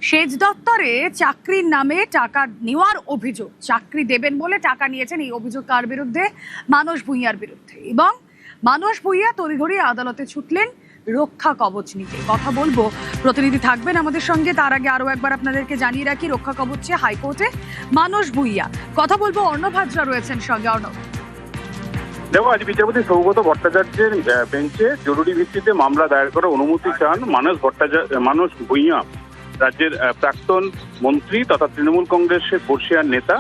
সেচ দপ্তরে চাকরির নামে টাকা নেওয়ার অভিযোগ, চাকরি দেবেন বলে টাকা নিয়েছেন, এই অভিযোগ কার বিরুদ্ধে? মানস ভূঁইয়ার বিরুদ্ধে। এবং মানস ভূঁইয়া তড়িঘড়ি আদালতে ছুটলেন রক্ষা কবচ নিতে। কথা বলবো, প্রতিনিধি থাকবেন আমাদের সঙ্গে। তার আগে আরো একবার আপনাদেরকে জানিয়ে রাখি, রক্ষা কবচে হাইকোর্টে মানস ভূঁইয়া। কথা বলবো, অর্ণব হাজরা রয়েছেন সঙ্গে। অর্ণব, দেখো, আজ বিচারপতি সৌগত ভট্টাচার্যের বেঞ্চে জরুরি ভিত্তিতে মামলা দায়ের করার অনুমতি চান মানস ভূঁইয়া, রাজ্যের প্রাক্তন মন্ত্রী তথা তৃণমূল কংগ্রেসের বর্ষিয়ান নেতা।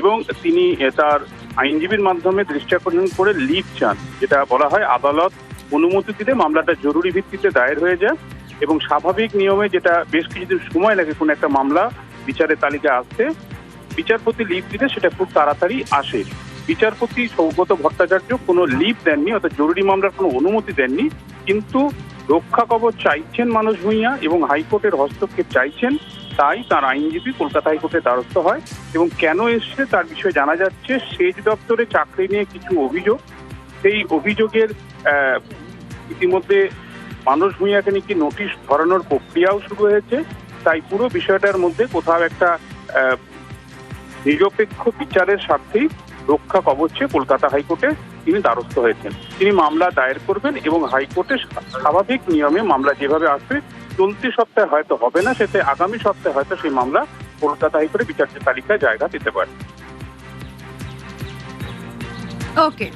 এবং তিনি তার আইনজীবীর মাধ্যমে দৃষ্টি আকর্ষণ করে লিভ চান, যেটা বলা হয় আদালত অনুমতি দিলে মামলাটা জরুরি ভিত্তিতে দায়ের হয়ে যায়। এবং স্বাভাবিক নিয়মে যেটা বেশ কিছুদিন সময় লাগে কোনো একটা মামলা বিচারের তালিকায় আসতে, বিচারপতি লিভ দিলে সেটা খুব তাড়াতাড়ি আসে। বিচারপতি সৌগত ভট্টাচার্য কোনো লিভ দেননি, অর্থাৎ জরুরি মামলার কোনো অনুমতি দেননি, কিন্তু রক্ষা কবচ চাইছেন মানস ভূঁইয়া এবং হাইকোর্টের হস্তক্ষেপ চাইছেন। তাই তার আইনজীবী কলকাতা হাইকোর্টের দ্বারস্থ হয়। এবং কেন এসছে তার বিষয়ে জানা যাচ্ছে, সেচ দপ্তরে চাকরি নিয়ে কিছু অভিযোগ, সেই অভিযোগের ইতিমধ্যে মানস ভূঁইয়াকে নাকি নোটিশ ধরানোর প্রক্রিয়াও শুরু হয়েছে। তাই পুরো বিষয়টার মধ্যে কোথাও একটা নিরপেক্ষ বিচারের স্বার্থেই রক্ষা কবচে কলকাতা হাইকোর্টে তিনি দ্বারস্থ হয়েছেন। তিনি মামলা দায়ের করবেন এবং হাইকোর্টে স্বাভাবিক নিয়মে মামলা যেভাবে আসবে, চলতি সপ্তাহে হয়তো হবে না, সেটা আগামী সপ্তাহে হয়তো সেই মামলা কলকাতা হাইকোর্টে বিচার্য তালিকায় জায়গা পেতে পারে। ওকে।